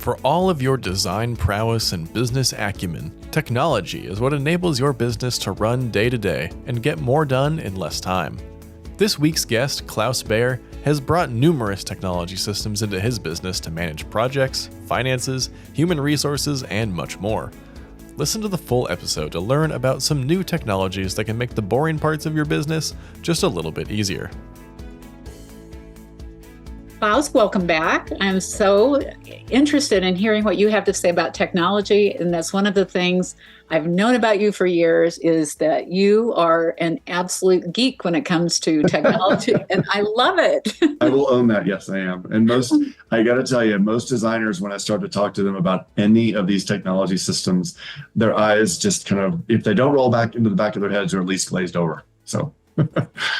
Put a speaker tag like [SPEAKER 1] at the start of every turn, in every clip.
[SPEAKER 1] For all of your design prowess and business acumen, technology is what enables your business to run day to day and get more done in less time. This week's guest, Klaus Baer, has brought numerous technology systems into his business to manage projects, finances, human resources, and much more. Listen to the full episode to learn about some new technologies that can make the boring parts of your business just a little bit easier.
[SPEAKER 2] Klaus, welcome back. I'm so interested in hearing what you have to say about technology. And that's one of the things I've known about you for years is that you are an absolute geek when it comes to technology. And I love it.
[SPEAKER 3] I will own that. Yes, I am. And I got to tell you, most designers, when I start to talk to them about any of these technology systems, their eyes just kind of, if they don't roll back into the back of their heads, or at least glazed over. So.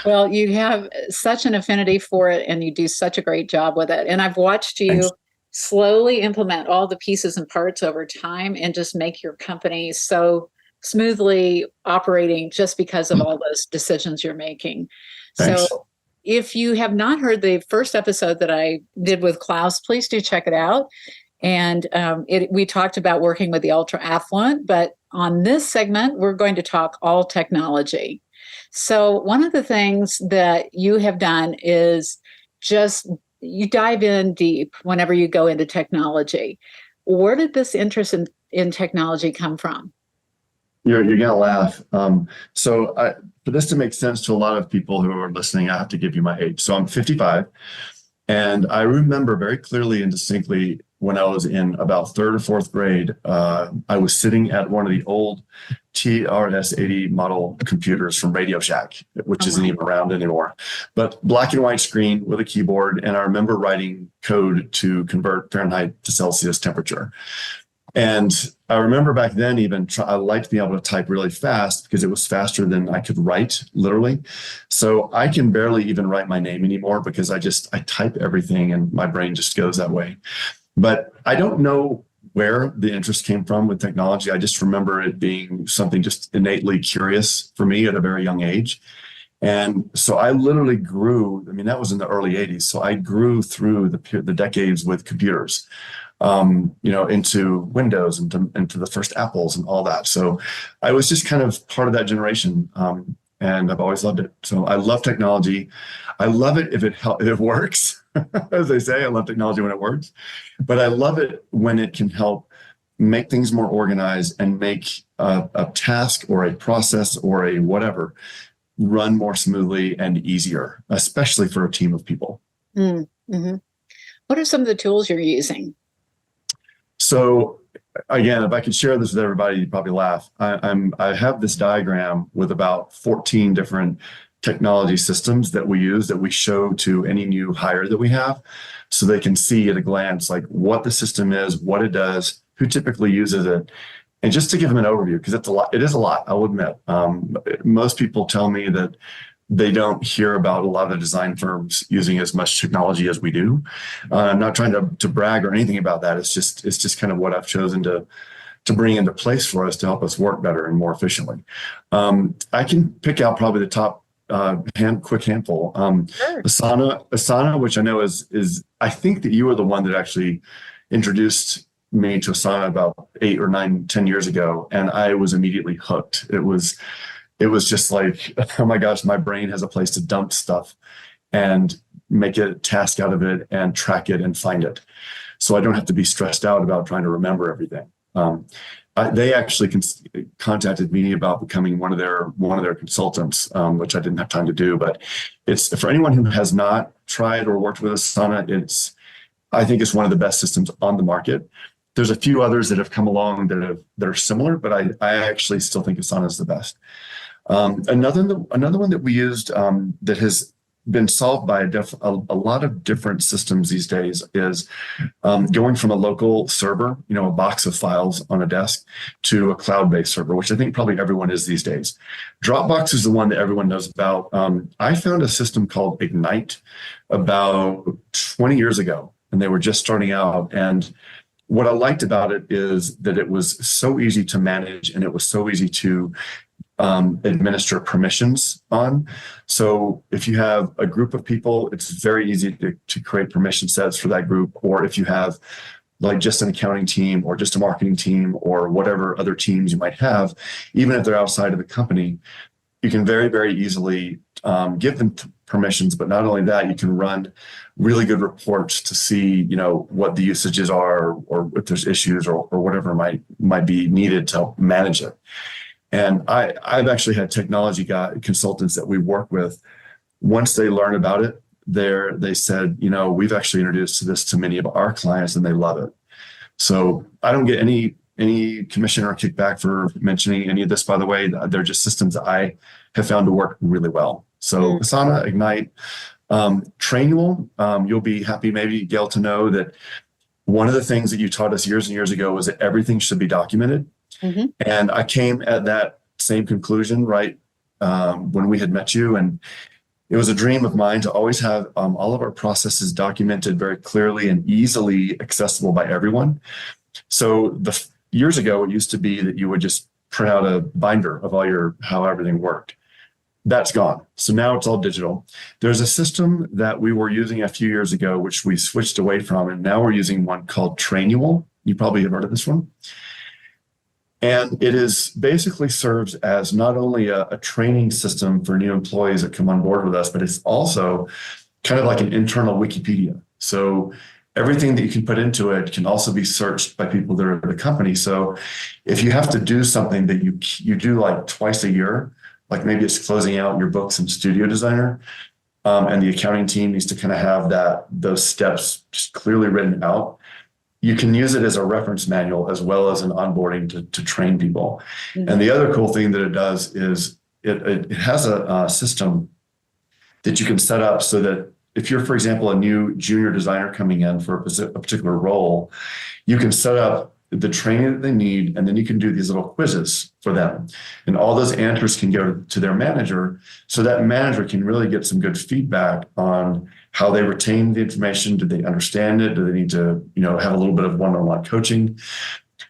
[SPEAKER 2] Well, you have such an affinity for it and you do such a great job with it. And I've watched you slowly implement all the pieces and parts over time and just make your company so smoothly operating just because of all those decisions you're making.
[SPEAKER 3] Thanks.
[SPEAKER 2] So if you have not heard the first episode that I did with Klaus, please do check it out. And we talked about working with the ultra affluent, but on this segment, we're going to talk all technology. So one of the things that you have done is just you dive in deep whenever you go into technology. Where did this interest in technology come from?
[SPEAKER 3] You're going to laugh. For this to make sense to a lot of people who are listening, I have to give you my age. So I'm 55. And I remember very clearly and distinctly when I was in about third or fourth grade, I was sitting at one of the old TRS-80 model computers from Radio Shack, which isn't even around anymore, but black and white screen with a keyboard. And I remember writing code to convert Fahrenheit to Celsius temperature. And I remember back then I liked being able to type really fast because it was faster than I could write, literally. So I can barely even write my name anymore because I type everything and my brain just goes that way. But I don't know where the interest came from with technology. I just remember it being something just innately curious for me at a very young age. And so I literally grew, that was in the early 80s. So I grew through the decades with computers. Into Windows and into the first Apples and all that. So I was just kind of part of that generation. And I've always loved it. So I love technology. I love it if it works. As they say, I love technology when it works. But I love it when it can help make things more organized and make a task or a process or a whatever run more smoothly and easier, especially for a team of people.
[SPEAKER 2] Mm-hmm. What are some of the tools you're using?
[SPEAKER 3] So again, if I could share this with everybody, you'd probably laugh. I have this diagram with about 14 different technology systems that we use that we show to any new hire that we have so they can see at a glance like what the system is, what it does, who typically uses it. And just to give them an overview, because it is a lot, I'll admit. Most people tell me that they don't hear about a lot of design firms using as much technology as we do. I'm not trying to brag or anything about that. It's just kind of what I've chosen to bring into place for us to help us work better and more efficiently. I can pick out probably the top quick handful.
[SPEAKER 2] Sure.
[SPEAKER 3] Asana, which I know is I think that you were the one that actually introduced me to Asana about 8 or 9, 10 years ago, and I was immediately hooked. It was just like, oh my gosh, my brain has a place to dump stuff and make a task out of it and track it and find it. So I don't have to be stressed out about trying to remember everything. They actually contacted me about becoming one of their consultants, which I didn't have time to do. But it's for anyone who has not tried or worked with Asana, I think it's one of the best systems on the market. There's a few others that have come along that are similar, but I actually still think Asana is the best. Another one that we used that has been solved by a lot of different systems these days is going from a local server, a box of files on a desk, to a cloud-based server, which I think probably everyone is these days. Dropbox is the one that everyone knows about. I found a system called Ignite about 20 years ago, and they were just starting out. And what I liked about it is that it was so easy to manage and it was so easy to administer permissions on. So if you have a group of people, it's very easy to create permission sets for that group. Or if you have like just an accounting team or just a marketing team or whatever other teams you might have, even if they're outside of the company, you can very, very easily give them permissions. But not only that, you can run really good reports to see, what the usages are, or if there's issues or whatever might be needed to help manage it. And I've actually had technology consultants that we work with. Once they learn about it, they said, we've actually introduced this to many of our clients and they love it. So I don't get any commission or kickback for mentioning any of this, by the way. They're just systems that I have found to work really well. So Asana, Ignite, Trainual, you'll be happy maybe, Gail, to know that one of the things that you taught us years and years ago was that everything should be documented. Mm-hmm. And I came at that same conclusion, right, when we had met you. And it was a dream of mine to always have all of our processes documented very clearly and easily accessible by everyone. So years ago, it used to be that you would just print out a binder of how everything worked. That's gone. So now it's all digital. There's a system that we were using a few years ago, which we switched away from, and now we're using one called Trainual. You probably have heard of this one. And it is basically serves as not only a training system for new employees that come on board with us, but it's also kind of like an internal Wikipedia. So everything that you can put into it can also be searched by people that are at the company. So if you have to do something that you do like twice a year, like maybe it's closing out your books in Studio Designer, and the accounting team needs to kind of have those steps just clearly written out, you can use it as a reference manual as well as an onboarding to train people. Mm-hmm. And the other cool thing that it does is it has a system that you can set up so that if you're, for example, a new junior designer coming in for a particular role, you can set up the training that they need, and then you can do these little quizzes for them. And all those answers can go to their manager, so that manager can really get some good feedback on how they retain the information. Do they understand it? Do they need to, have a little bit of one-on-one coaching?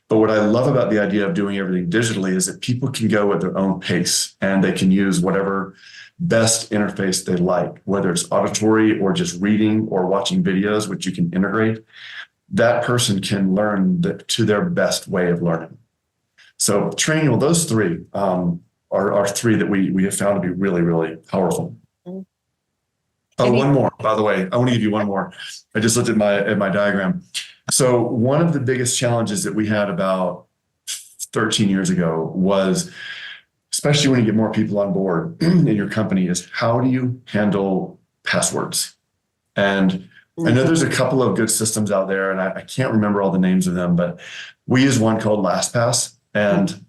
[SPEAKER 3] But what I love about the idea of doing everything digitally is that people can go at their own pace and they can use whatever best interface they like, whether it's auditory or just reading or watching videos, which you can integrate. That person can learn to their best way of learning. So Trainual, those three are three that we have found to be really, really powerful. Mm-hmm. Oh, one more, by the way. I want to give you one more. I just looked at my diagram. So one of the biggest challenges that we had about 13 years ago was, especially when you get more people on board in your company, is how do you handle passwords? And I know there's a couple of good systems out there, and I can't remember all the names of them, but we use one called LastPass, and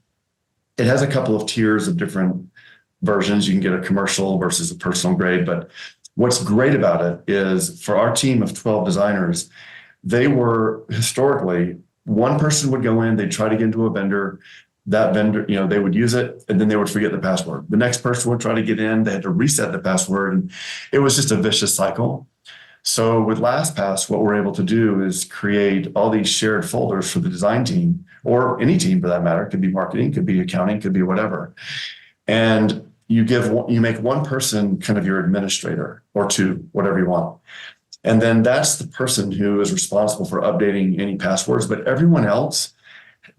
[SPEAKER 3] it has a couple of tiers of different versions. You can get a commercial versus a personal grade, but what's great about it is for our team of 12 designers, they were historically, one person would go in, they'd try to get into a vendor, that vendor, they would use it and then they would forget the password. The next person would try to get in, they had to reset the password, and it was just a vicious cycle. So with LastPass, what we're able to do is create all these shared folders for the design team, or any team for that matter. It could be marketing, could be accounting, could be whatever. And you make one person kind of your administrator, or two, whatever you want. And then that's the person who is responsible for updating any passwords, but everyone else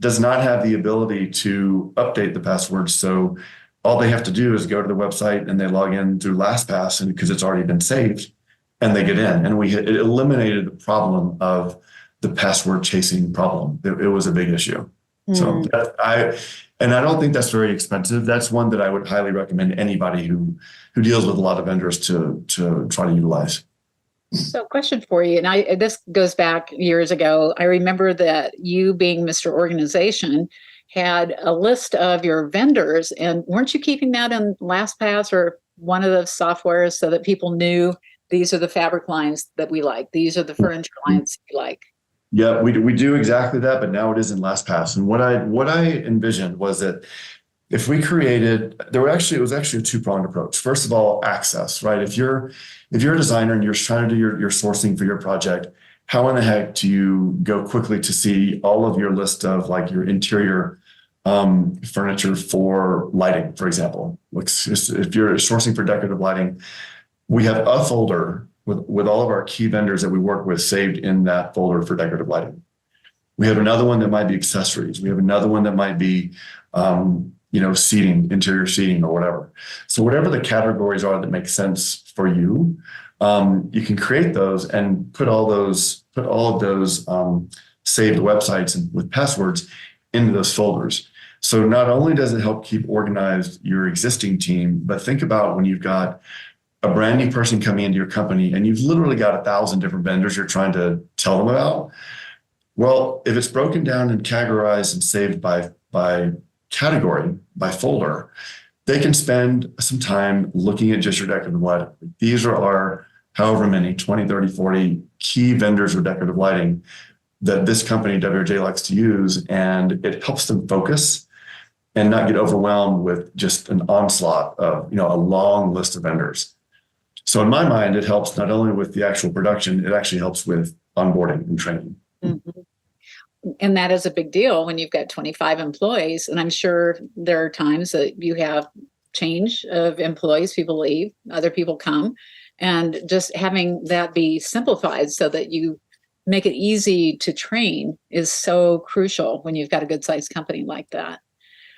[SPEAKER 3] does not have the ability to update the passwords. So all they have to do is go to the website and they log in through LastPass, and because it's already been saved, and they get in. And it eliminated the problem of the password chasing problem. It was a big issue. So I don't think that's very expensive. That's one that I would highly recommend anybody who deals with a lot of vendors to try to utilize.
[SPEAKER 2] So question for you, and this goes back years ago. I remember that you, being Mr. Organization, had a list of your vendors, and weren't you keeping that in LastPass or one of those softwares so that people knew these are the fabric lines that we like, these are the furniture lines we like?
[SPEAKER 3] Yeah, we do exactly that, but now it is in LastPass. And what I envisioned was that if we created, it was actually a two-pronged approach. First of all, access, right? If you're a designer and you're trying to do your sourcing for your project, how in the heck do you go quickly to see all of your list of like your interior furniture for lighting, for example? If you're sourcing for decorative lighting, we have a folder with all of our key vendors that we work with saved in that folder for decorative lighting. We have another one that might be accessories. We have another one that might be, seating, interior seating or whatever. So whatever the categories are that make sense for you, you can create those and put all of those saved websites and with passwords into those folders. So not only does it help keep organized your existing team, but think about when you've got a brand new person coming into your company and you've literally got 1,000 different vendors you're trying to tell them about. Well, if it's broken down and categorized and saved by category, by folder, they can spend some time looking at just your decorative lighting. These are our however many, 20, 30, 40 key vendors of decorative lighting that this company, WRJ, likes to use, and it helps them focus and not get overwhelmed with just an onslaught of, a long list of vendors. So in my mind, it helps not only with the actual production, it actually helps with onboarding and training.
[SPEAKER 2] Mm-hmm. And that is a big deal when you've got 25 employees. And I'm sure there are times that you have change of employees, people leave, other people come, and just having that be simplified so that you make it easy to train is so crucial when you've got a good sized company like that.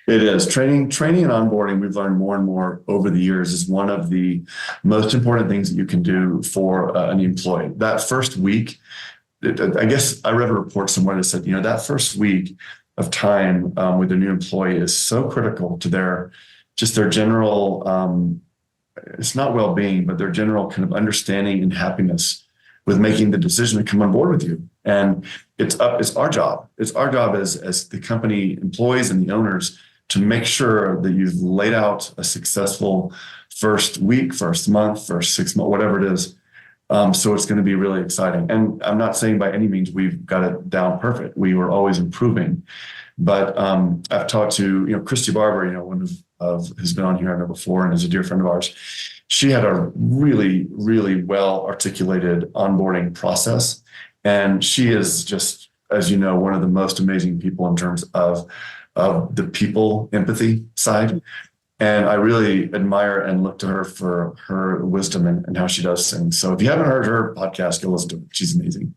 [SPEAKER 3] It is. Training and onboarding, we've learned more and more over the years, is one of the most important things that you can do for an employee. That first week, I guess I read a report somewhere that said, that first week of time with a new employee is so critical to their general, it's not well-being, but their general kind of understanding and happiness with making the decision to come on board with you. And it's our job. It's our job as the company employees and the owners to make sure that you've laid out a successful first week, first month, first 6 months, whatever it is. So it's going to be really exciting. And I'm not saying by any means we've got it down perfect. We were always improving. But I've talked to, Christy Barber, one of who's been on here I know before and is a dear friend of ours. She had a really, really well articulated onboarding process. And she is just, as you know, one of the most amazing people in terms of the people empathy side. And I really admire and look to her for her wisdom and how she does things. So if you haven't heard her podcast, go listen to it. She's amazing.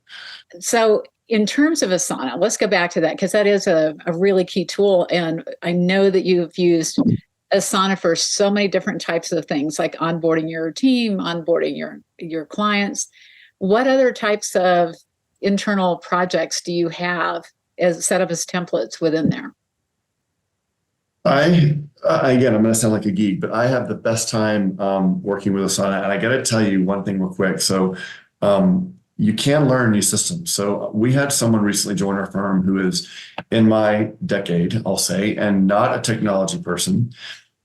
[SPEAKER 2] So in terms of Asana, let's go back to that because that is a really key tool. And I know that you've used Asana for so many different types of things like onboarding your team, onboarding your clients. What other types of internal projects do you have as set up as templates within there?
[SPEAKER 3] Again, I'm going to sound like a geek, but I have the best time working with Asana. And I got to tell you one thing real quick. So you can learn new systems. So we had someone recently join our firm who is in my decade, I'll say, and not a technology person.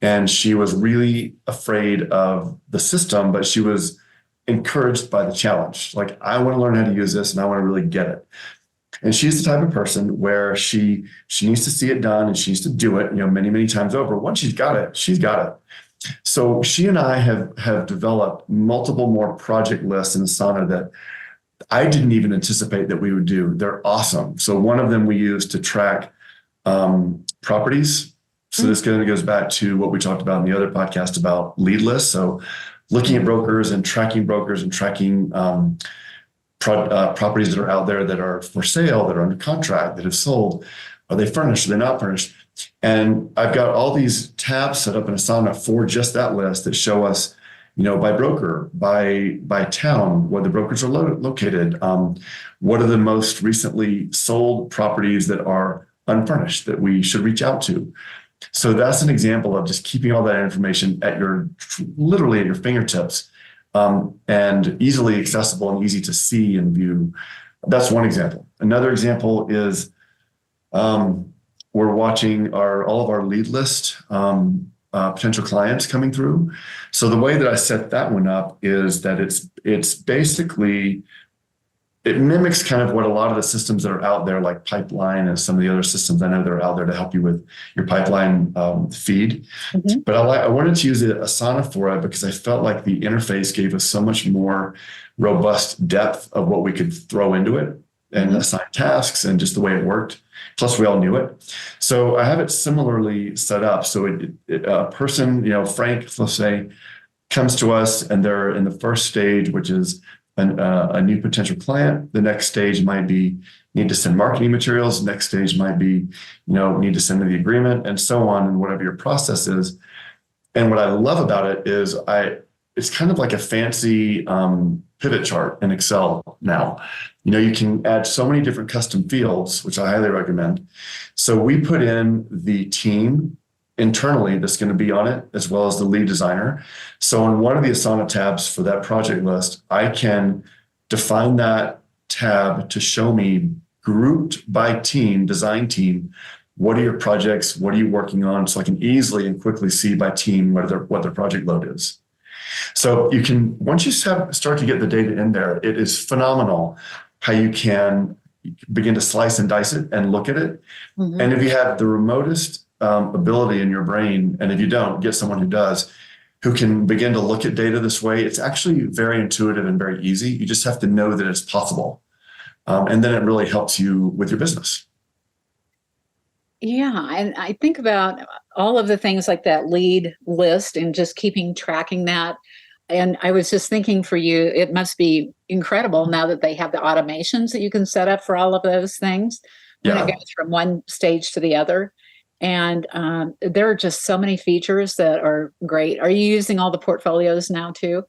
[SPEAKER 3] And she was really afraid of the system, but she was encouraged by the challenge. Like, I want to learn how to use this and I want to really get it. And she's the type of person where she needs to see it done and she needs to do it, many, many times over. Once she's got it, she's got it. So she and I have developed multiple more project lists in Asana that I didn't even anticipate that we would do. They're awesome. So one of them we use to track properties. So this kind of goes back to what we talked about in the other podcast about lead lists. So looking at brokers and tracking properties that are out there that are for sale, that are under contract, that have sold. Are they furnished? Are they not furnished? And I've got all these tabs set up in Asana for just that list that show us, by broker, by town, where the brokers are located. What are the most recently sold properties that are unfurnished that we should reach out to? So that's an example of just keeping all that information literally at your fingertips. And easily accessible and easy to see and view. That's one example. Another example is we're watching all of our lead list potential clients coming through. So the way that I set that one up is that it's basically, it mimics kind of what a lot of the systems that are out there, like Pipeline and some of the other systems I know that are out there to help you with your pipeline feed. Mm-hmm. But I wanted to use Asana for it because I felt like the interface gave us so much more robust depth of what we could throw into it and assign tasks and just the way it worked. Plus, we all knew it. So I have it similarly set up. So a person, Frank, let's say, comes to us and they're in the first stage, which is a new potential client. The next stage might be need to send marketing materials. The next stage might be, need to send the agreement and so on, and whatever your process is. And what I love about it is it's kind of like a fancy pivot chart in Excel now. You can add so many different custom fields, which I highly recommend. So we put in the team internally that's going to be on it, as well as the lead designer. So on one of the Asana tabs for that project list, I can define that tab to show me grouped by team, design team, what are your projects, what are you working on, so I can easily and quickly see by team what their project load is. So you can, once you start to get the data in there, it is phenomenal how you can begin to slice and dice it and look at it. Mm-hmm. And if you have the remotest ability in your brain, and if you don't, get someone who does, who can begin to look at data this way, it's actually very intuitive and very easy. You just have to know that it's possible. And then it really helps you with your business.
[SPEAKER 2] Yeah, and I think about all of the things like that lead list and just tracking that. And I was just thinking, for you, it must be incredible now that they have the automations that you can set up for all of those things when it goes from one stage to the other. And there are just so many features that are great. Are you using all the portfolios now too?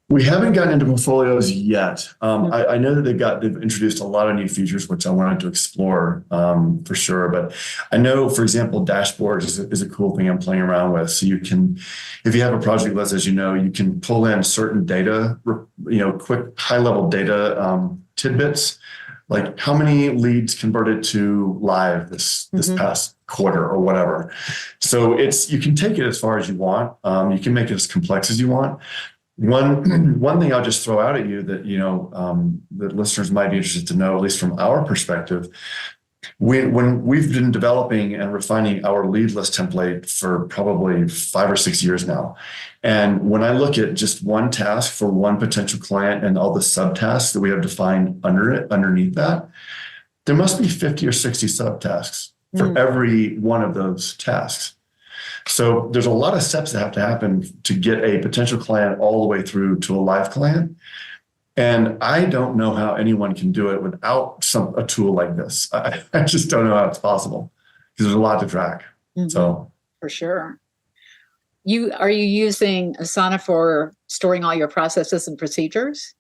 [SPEAKER 3] We haven't gotten into portfolios yet. I know that they've introduced a lot of new features, which I wanted to explore for sure. But I know, for example, dashboards is a cool thing I'm playing around with. So you can, if you have a project list, as you know, you can pull in certain data, quick high-level data tidbits, like how many leads converted to live this past quarter or whatever. So you can take it as far as you want. You can make it as complex as you want. One thing I'll just throw out at you that, that listeners might be interested to know, at least from our perspective, when we've been developing and refining our lead list template for probably 5 or 6 years now. And when I look at just one task for one potential client and all the subtasks that we have defined underneath that, there must be 50 or 60 subtasks for every one of those tasks. So there's a lot of steps that have to happen to get a potential client all the way through to a live client. And I don't know how anyone can do it without a tool like this. I just don't know how it's possible, because there's a lot to track. Mm-hmm. So
[SPEAKER 2] for sure. Are you using Asana for storing all your processes and procedures?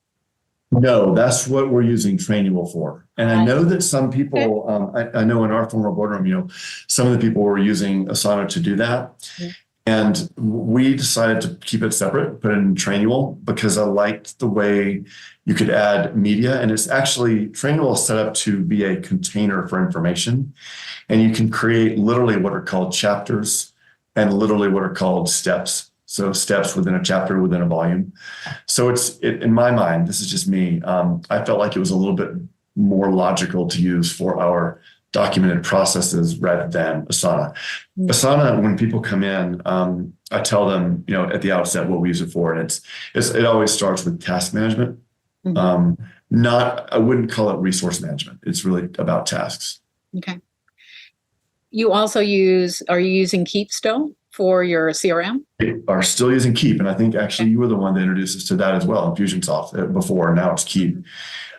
[SPEAKER 3] No, that's what we're using Trainual for. And I know that some people, I know in our former boardroom, some of the people were using Asana to do that. Mm-hmm. And we decided to keep it separate, put it in Trainual, because I liked the way you could add media. And it's actually, Trainual is set up to be a container for information. And you can create literally what are called chapters and literally what are called steps. So steps within a chapter, within a volume. So in my mind, this is just me, I felt like it was a little bit more logical to use for our documented processes rather than Asana. Mm-hmm. Asana, when people come in, I tell them, at the outset what we use it for. And it always starts with task management. Mm-hmm. I wouldn't call it resource management. It's really about tasks.
[SPEAKER 2] Okay. Are you using Keep still for your CRM?
[SPEAKER 3] We are still using Keep. And I think actually you were the one that introduced us to that as well, Infusionsoft before, and now it's Keep.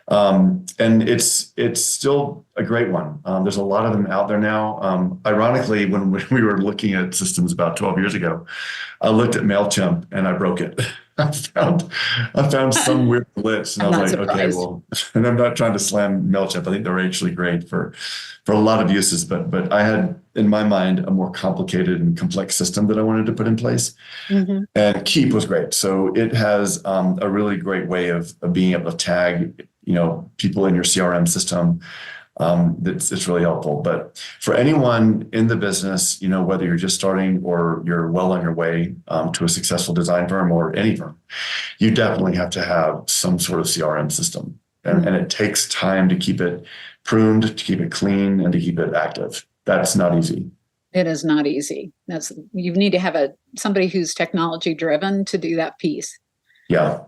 [SPEAKER 3] And it's still a great one. There's a lot of them out there now. Ironically, when we were looking at systems about 12 years ago, I looked at MailChimp and I broke it. I found some weird glitch, and I was like, okay, well, and I'm not trying to slam MailChimp. I think they're actually great for a lot of uses, but I had in my mind a more complicated and complex system that I wanted to put in place. Mm-hmm. And Keep was great. So it has a really great way of being able to tag, people in your CRM system. It's really helpful. But for anyone in the business, whether you're just starting or you're well on your way to a successful design firm or any firm, you definitely have to have some sort of CRM system. And it takes time to keep it pruned, to keep it clean, and to keep it active. That's not easy.
[SPEAKER 2] It is not easy. You need to have somebody who's technology driven to do that piece.
[SPEAKER 3] Yeah.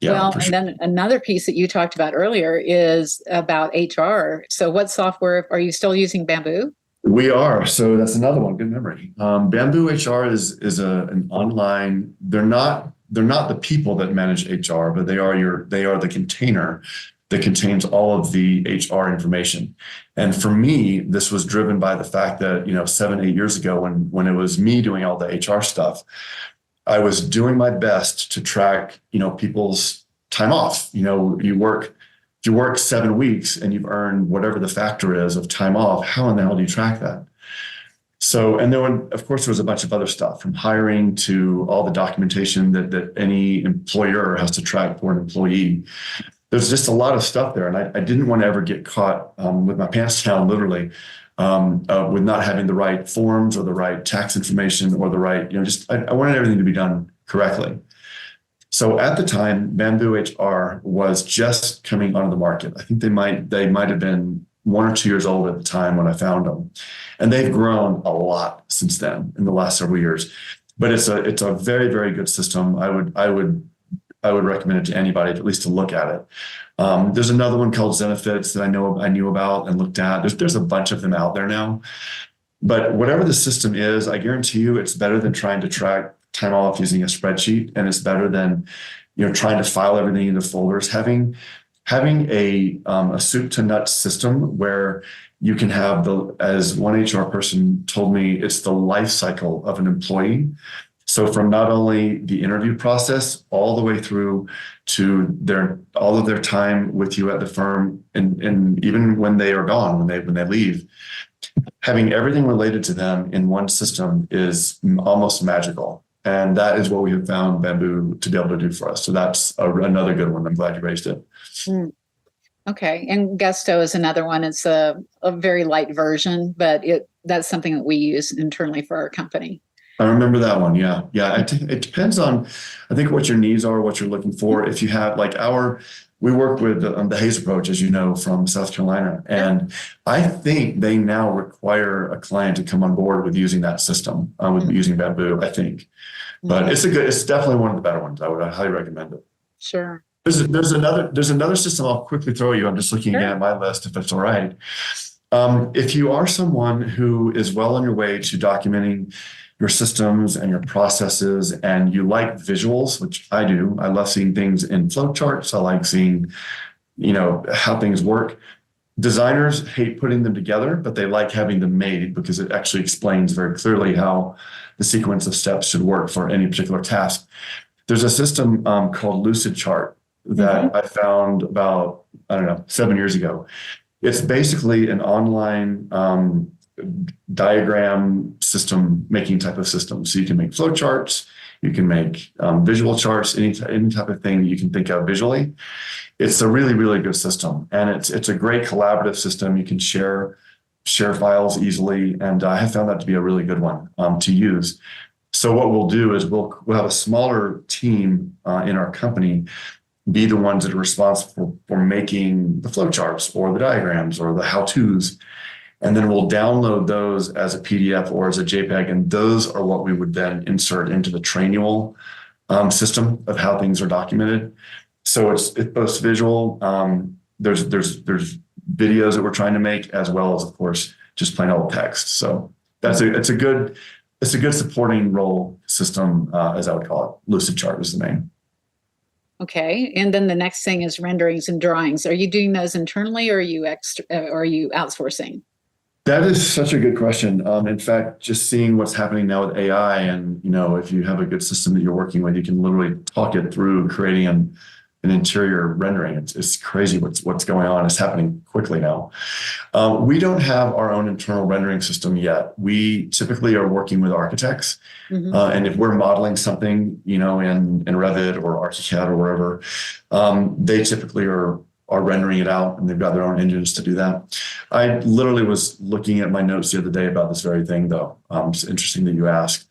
[SPEAKER 2] Well, and then another piece that you talked about earlier is about HR. So what software, are you still using Bamboo?
[SPEAKER 3] We are. So that's another one. Good memory. Bamboo HR is an online, they're not they're not the people that manage HR, but they are the container that contains all of the HR information. And for me, this was driven by the fact that, 7-8 years ago, when it was me doing all the HR stuff, I was doing my best to track, people's time off. If you work 7 weeks and you've earned whatever the factor is of time off, how in the hell do you track that? So, and then of course, there was a bunch of other stuff, from hiring to all the documentation that any employer has to track for an employee. There's just a lot of stuff there. And I didn't want to ever get caught with my pants down, literally, with not having the right forms or the right tax information or the right, I wanted everything to be done correctly. So at the time, Bamboo HR was just coming onto the market. I think they might have been 1 or 2 years old at the time when I found them. And they've grown a lot since then in the last several years. But it's a very, very good system. I would recommend it to anybody, at least to look at it. There's another one called Zenefits that I knew about and looked at. There's a bunch of them out there now. But whatever the system is, I guarantee you it's better than trying to track time off using a spreadsheet, and it's better than trying to file everything into folders. Having a soup to nuts system where you can have as one HR person told me, it's the life cycle of an employee. So from not only the interview process all the way through to all of their time with you at the firm, and even when they are gone, when they leave, having everything related to them in one system is almost magical. And that is what we have found Bamboo to be able to do for us. So that's another good one. I'm glad you raised it.
[SPEAKER 2] Mm. Okay. And Gusto is another one. It's a very light version, but that's something that we use internally for our company.
[SPEAKER 3] I remember that one. Yeah. Yeah. It depends on, I think, what your needs are, what you're looking for. If you have we work with the Hayes approach, as you know, from South Carolina. And I think they now require a client to come on board with using that system, with using Bamboo, I think. But it's definitely one of the better ones. I would highly recommend it.
[SPEAKER 2] Sure.
[SPEAKER 3] There's another system I'll quickly throw you. I'm just looking at my list, if it's all right. If you are someone who is well on your way to documenting your systems and your processes, and you like visuals, which I do. I love seeing things in flowcharts. I like seeing, how things work. Designers hate putting them together, but they like having them made because it actually explains very clearly how the sequence of steps should work for any particular task. There's a system called Lucidchart that I found about, 7 years ago. It's basically an online diagram system making type of system. So you can make flow charts, you can make visual charts, any type of thing you can think of visually. It's a really, really good system, and it's a great collaborative system. You can share files easily, and I have found that to be a really good one to use. So what we'll do is we'll have a smaller team in our company be the ones that are responsible for making the flow charts or the diagrams or the how-tos. And then we'll download those as a PDF or as a JPEG. And those are what we would then insert into the Trainual system of how things are documented. So it's both visual. There's videos that we're trying to make, as well as, of course, just plain old text. So it's a good supporting role system, as I would call it. Lucidchart is the name.
[SPEAKER 2] Okay. And then the next thing is renderings and drawings. Are you doing those internally, or are you outsourcing?
[SPEAKER 3] That is such a good question. In fact, just seeing what's happening now with AI, and if you have a good system that you're working with, you can literally talk it through creating an interior rendering. It's crazy what's going on. It's happening quickly now. We don't have our own internal rendering system yet. We typically are working with architects, and if we're modeling something, in Revit or ArchiCAD or wherever, they typically are rendering it out, and they've got their own engines to do that. I literally was looking at my notes the other day about this very thing, though. It's interesting that you asked,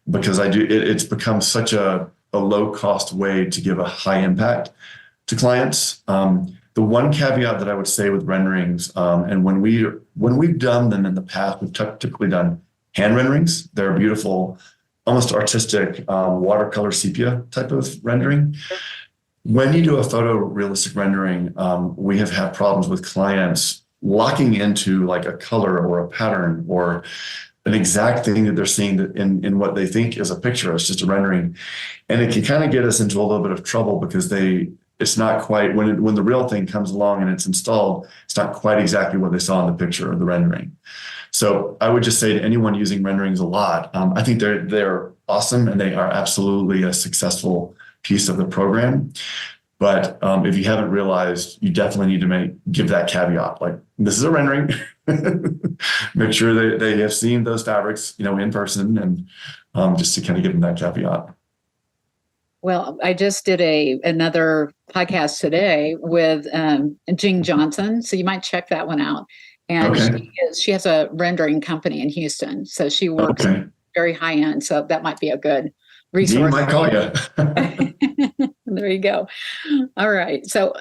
[SPEAKER 3] because it's become such a low-cost way to give a high impact to clients. The one caveat that I would say with renderings, and when we've done them in the past, we've typically done hand renderings. They're beautiful, almost artistic watercolor sepia type of rendering. When you do a photorealistic rendering, we have had problems with clients locking into like a color or a pattern or an exact thing that they're seeing that in what they think is a picture. It's just a rendering. And it can kind of get us into a little bit of trouble because it's not quite, when the real thing comes along and it's installed, it's not quite exactly what they saw in the picture or the rendering. So I would just say to anyone using renderings a lot, I think they're awesome and they are absolutely a successful piece of the program. But if you haven't realized, you definitely need to give that caveat, like, this is a rendering. Make sure they have seen those fabrics, in person, and just to kind of give them that caveat.
[SPEAKER 2] Well, I just did another podcast today with Jing Johnson, so you might check that one out. And she has a rendering company in Houston, so she works very high end. So that might be a good resource.
[SPEAKER 3] Might call you.
[SPEAKER 2] There you go. All right. So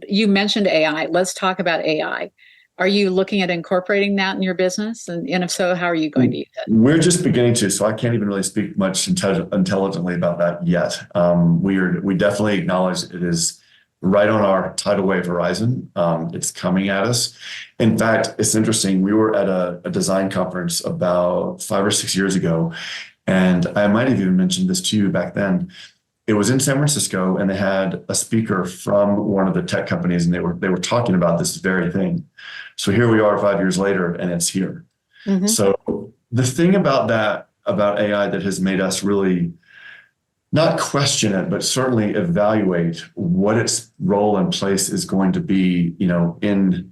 [SPEAKER 2] you mentioned AI. Let's talk about AI. Are you looking at incorporating that in your business? And if so, how are you going to use it?
[SPEAKER 3] We're just beginning to, so I can't even really speak much intelligently about that yet. We definitely acknowledge it is right on our tidal wave horizon. It's coming at us. In fact, it's interesting. We were at a design conference about 5 or 6 years ago, and I might have even mentioned this to you back then. It was in San Francisco, and they had a speaker from one of the tech companies, and they were talking about this very thing. So here we are 5 years later, and it's here. Mm-hmm. So the thing about AI that has made us really not question it, but certainly evaluate what its role and place is going to be, in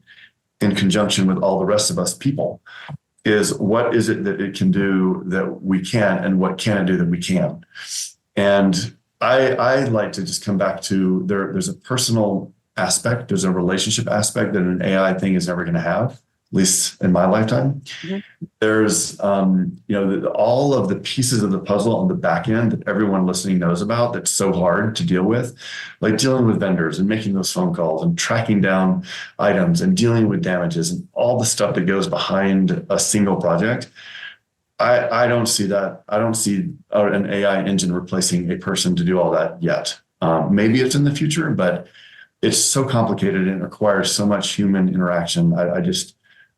[SPEAKER 3] conjunction with all the rest of us people, is what is it that it can do that we can't, and what can it do that we can? And I like to just come back to there's a personal aspect, there's a relationship aspect that an AI thing is never going to have, at least in my lifetime. Mm-hmm. There's, all of the pieces of the puzzle on the back end that everyone listening knows about that's so hard to deal with, like dealing with vendors and making those phone calls and tracking down items and dealing with damages and all the stuff that goes behind a single project. I don't see that. I don't see an AI engine replacing a person to do all that yet. Maybe it's in the future, but it's so complicated and it requires so much human interaction. I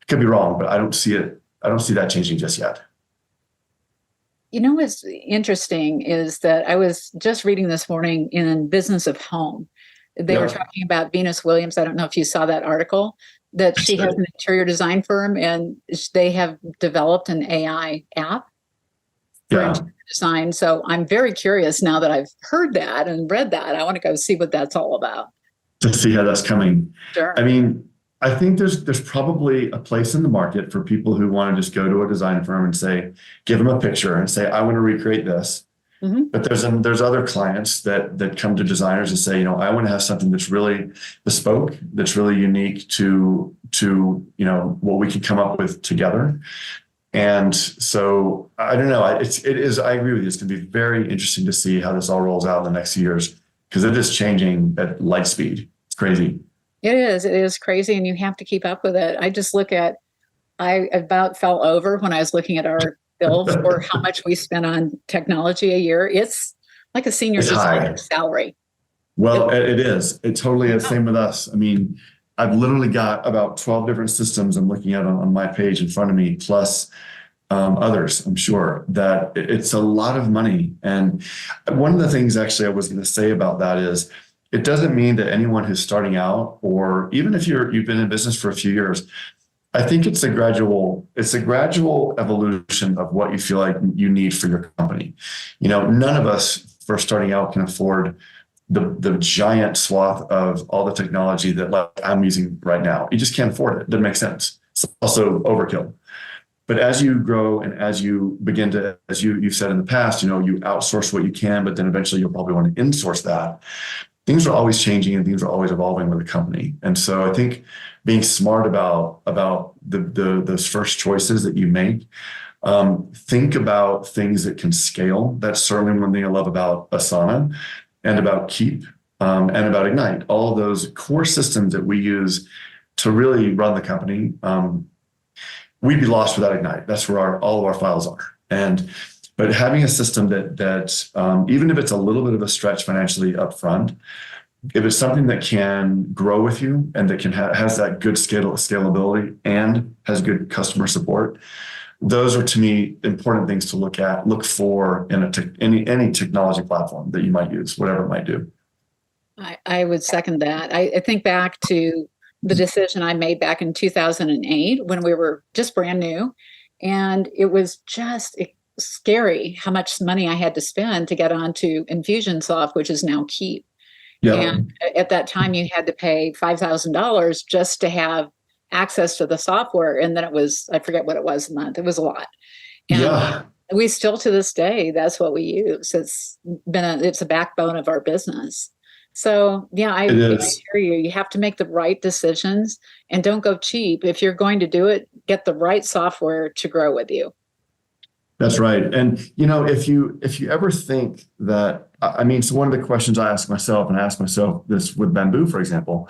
[SPEAKER 3] could be wrong, but I don't see it. I don't see that changing just yet.
[SPEAKER 2] What's interesting is that I was just reading this morning in Business of Home. They were talking about Venus Williams. I don't know if you saw that article, that she has an interior design firm and they have developed an AI app for interior design. So I'm very curious now that I've heard that and read that. I want to go see what that's all about.
[SPEAKER 3] To see how that's coming.
[SPEAKER 2] Sure.
[SPEAKER 3] I mean, I think there's probably a place in the market for people who want to just go to a design firm and say, give them a picture and say, I want to recreate this. Mm-hmm. But there's other clients that come to designers and say, I want to have something that's really bespoke, that's really unique to what we can come up with together. And so I don't know. It is. I agree with you. It's going to be very interesting to see how this all rolls out in the next years, because it is changing at light speed. It's crazy.
[SPEAKER 2] It is crazy, and you have to keep up with it. I about fell over when I was looking at our bills for how much we spend on technology a year. It's like a senior designer's salary.
[SPEAKER 3] Well, it is. It totally is. Same with us. I mean, I've literally got about 12 different systems I'm looking at on my page in front of me, plus others, I'm sure, that it's a lot of money. And one of the things actually I was going to say about that is, it doesn't mean that anyone who's starting out, or even if you've been in business for a few years, I think it's a gradual evolution of what you feel like you need for your company. None of us first starting out can afford the giant swath of all the technology that I'm using right now. You just can't afford it. It doesn't make sense. It's also overkill. But as you grow and as you begin to, as you've said in the past, you outsource what you can, but then eventually you'll probably want to insource that. Things are always changing and things are always evolving with the company. And so I think being smart about those first choices that you make, think about things that can scale. That's certainly one thing I love about Asana and about Keep and about Ignite. All of those core systems that we use to really run the company, we'd be lost without Ignite. That's where all of our files are. But having a system that even if it's a little bit of a stretch financially upfront, if it's something that can grow with you and that can has that good scalability and has good customer support, those are, to me, important things to look for in any technology platform that you might use, whatever it might do.
[SPEAKER 2] I would second that. I think back to the decision I made back in 2008 when we were just brand new. And it was just scary how much money I had to spend to get onto Infusionsoft, which is now Keep.
[SPEAKER 3] Yeah.
[SPEAKER 2] And at that time, you had to pay $5,000 just to have access to the software. And then it was, I forget what it was a month. It was a lot. And
[SPEAKER 3] Yeah.
[SPEAKER 2] we still, to this day, that's what we use. It's a backbone of our business. So yeah, I hear you. You have to make the right decisions and don't go cheap. If you're going to do it, get the right software to grow with you.
[SPEAKER 3] That's right. And, if you ever think that, so one of the questions I ask myself, and I ask myself this with Bamboo, for example,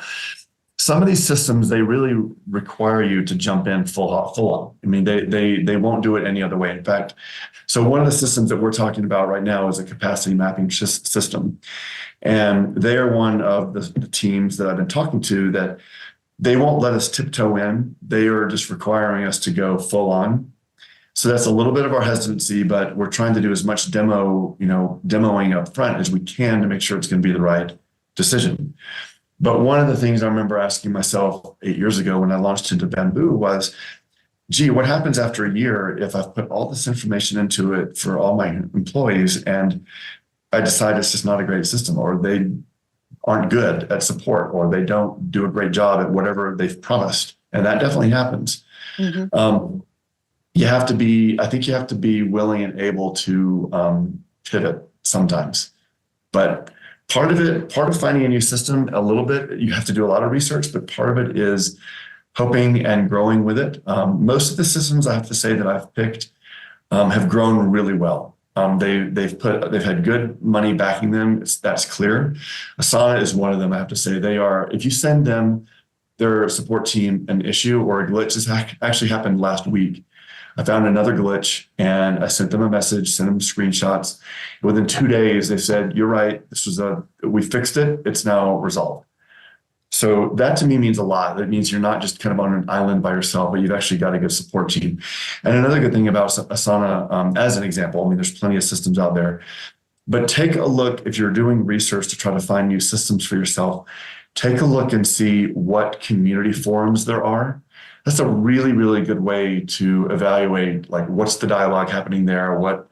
[SPEAKER 3] some of these systems, they really require you to jump in full on. I mean, they won't do it any other way. In fact, so one of the systems that we're talking about right now is a capacity mapping system. And they are one of the teams that I've been talking to that they won't let us tiptoe in. They are just requiring us to go full on. So that's a little bit of our hesitancy, but we're trying to do as much demoing up front as we can to make sure it's going to be the right decision. But one of the things I remember asking myself 8 years ago when I launched into Bamboo was, gee, what happens after a year if I've put all this information into it for all my employees and I decide it's just not a great system, or they aren't good at support, or they don't do a great job at whatever they've promised. And that definitely happens. Mm-hmm. I think you have to be willing and able to pivot sometimes. But part of finding a new system, a little bit, you have to do a lot of research, but part of it is hoping and growing with it. Most of the systems I have to say that I've picked have grown really well. They've had good money backing them. That's clear. Asana is one of them. I have to say if you send them, their support team, an issue or a glitch, this actually happened last week. I found another glitch and I sent them a message, sent them screenshots. Within 2 days, they said, "You're right. We fixed it. It's now resolved." So that to me means a lot. That means you're not just kind of on an island by yourself, but you've actually got a good support team. And another good thing about Asana, as an example, there's plenty of systems out there, but take a look if you're doing research to try to find new systems for yourself. Take a look and see what community forums there are. That's a really, really good way to evaluate, like, what's the dialogue happening there? What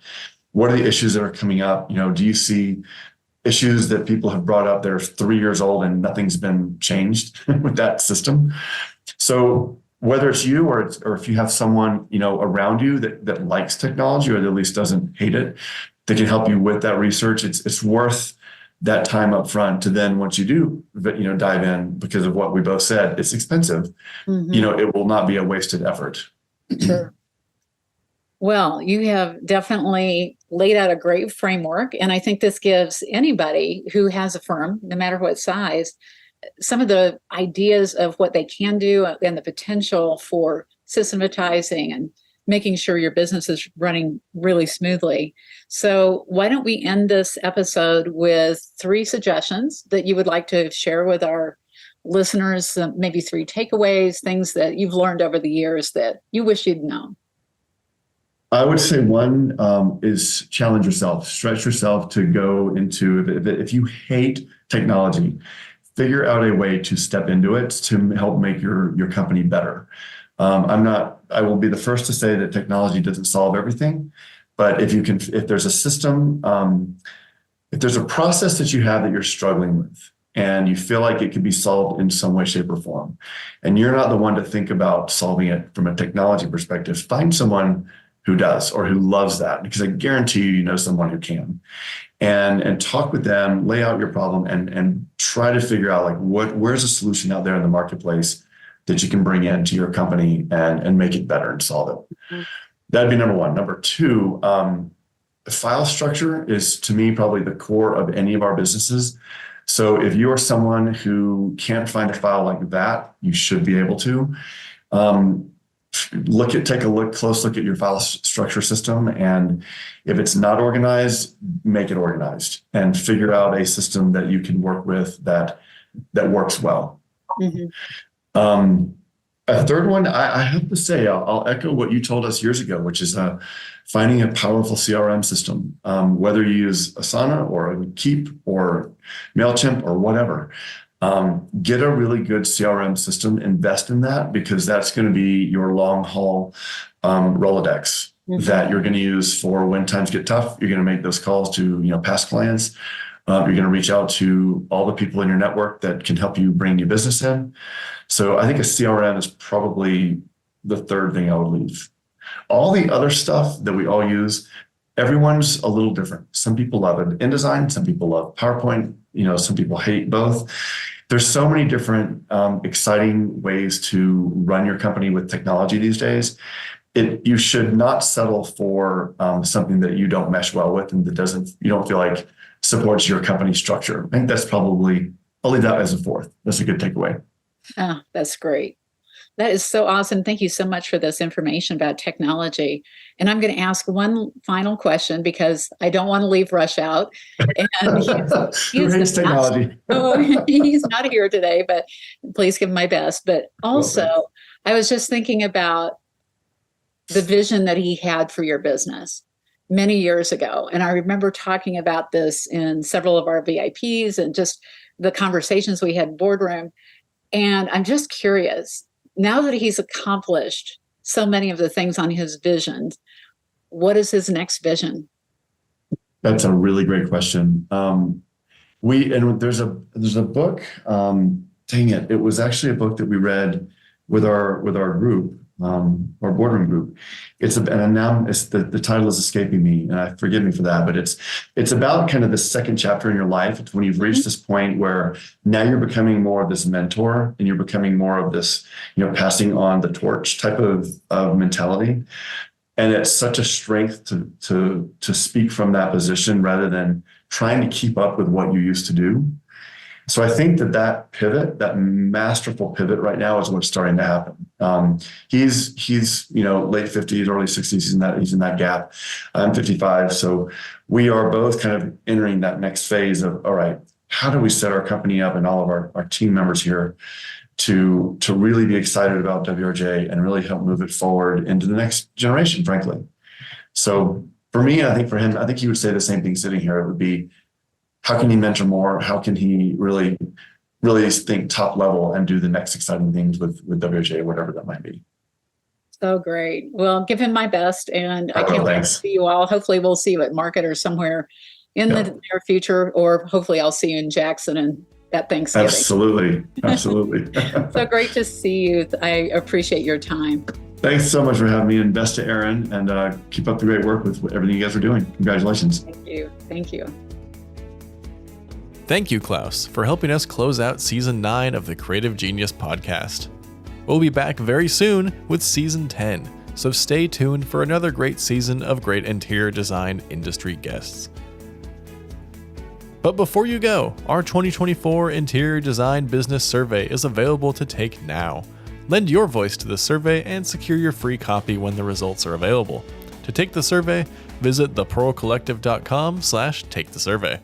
[SPEAKER 3] are the issues that are coming up? Do you see issues that people have brought up that are 3 years old and nothing's been changed with that system? So whether it's you or if you have someone, around you that likes technology or at least doesn't hate it, that can help you with that research, it's worth that time up front to then once you do, dive in, because of what we both said, it's expensive. Mm-hmm. It will not be a wasted effort.
[SPEAKER 2] Sure. Well, you have definitely laid out a great framework. And I think this gives anybody who has a firm, no matter what size, some of the ideas of what they can do and the potential for systematizing and making sure your business is running really smoothly. So why don't we end this episode with 3 suggestions that you would like to share with our listeners, maybe 3 takeaways, things that you've learned over the years that you wish you'd known?
[SPEAKER 3] I would say one is challenge yourself, stretch yourself to go into, if you hate technology, figure out a way to step into it to help make your company better. I will be the first to say that technology doesn't solve everything, but if there's a system, if there's a process that you have that you're struggling with and you feel like it could be solved in some way, shape, or form, and you're not the one to think about solving it from a technology perspective, find someone who does or who loves that, because I guarantee you know someone who can. And talk with them, lay out your problem, and try to figure out where's a solution out there in the marketplace that you can bring into your company and make it better and solve it. Mm-hmm. That'd be number one. Number 2, file structure is, to me, probably the core of any of our businesses. So if you are someone who can't find a file like that, you should be able to. Take a close look at your file structure system. And if it's not organized, make it organized and figure out a system that you can work with that works well. Mm-hmm. A third one, I have to say, I'll echo what you told us years ago, which is finding a powerful CRM system, whether you use Asana or Keep or MailChimp or whatever. Get a really good CRM system, invest in that, because that's going to be your long haul Rolodex that you're going to use for when times get tough. You're going to make those calls to past clients. You're going to reach out to all the people in your network that can help you bring new business in. So I think a CRM is probably the third thing I would leave. All the other stuff that we all use, everyone's a little different. Some people love it InDesign, some people love PowerPoint, some people hate both. There's so many different exciting ways to run your company with technology these days. You should not settle for something that you don't mesh well with and that you don't feel like supports your company structure. I think that's probably, I'll leave that as a fourth. That's a good takeaway.
[SPEAKER 2] Oh, that's great. That is so awesome. Thank you so much for this information about technology. And I'm going to ask one final question because I don't want to leave Rush out. And
[SPEAKER 3] he's technology.
[SPEAKER 2] He's not here today, but please give him my best. But also, I was just thinking about the vision that he had for your business many years ago. And I remember talking about this in several of our VIPs and just the conversations we had in boardroom. And I'm just curious, now that he's accomplished so many of the things on his vision, what is his next vision?
[SPEAKER 3] That's a really great question. There's a book, dang it. It was actually a book that we read with our group, our boardroom group. The title is escaping me, and forgive me for that, but it's about kind of the second chapter in your life. It's when you've reached this point where now you're becoming more of this mentor and you're becoming more of this, passing on the torch type of mentality. And it's such a strength to speak from that position rather than trying to keep up with what you used to do. So I think that pivot, that masterful pivot right now is what's starting to happen. He's late 50s, early 60s. He's in that gap. I'm 55. So we are both kind of entering that next phase of, all right, how do we set our company up and all of our team members here to really be excited about WRJ and really help move it forward into the next generation, frankly. So for me, I think for him, I think he would say the same thing sitting here. It would be, how can he mentor more? How can he really, really think top level and do the next exciting things with WRJ, whatever that might be?
[SPEAKER 2] So great. Well, give him my best. And I can't wait to see you all. Hopefully we'll see you at Market or somewhere in the near future, or hopefully I'll see you in Jackson and at Thanksgiving. Absolutely. So great to see you. I appreciate your time.
[SPEAKER 3] Thanks so much for having me, and best to Aaron, and keep up the great work with everything you guys are doing. Congratulations.
[SPEAKER 2] Thank you.
[SPEAKER 1] Thank you, Klaus, for helping us close out Season 9 of the Creative Genius podcast. We'll be back very soon with Season 10, so stay tuned for another great season of great interior design industry guests. But before you go, our 2024 Interior Design Business Survey is available to take now. Lend your voice to the survey and secure your free copy when the results are available. To take the survey, visit thepearlcollective.com/takethesurvey.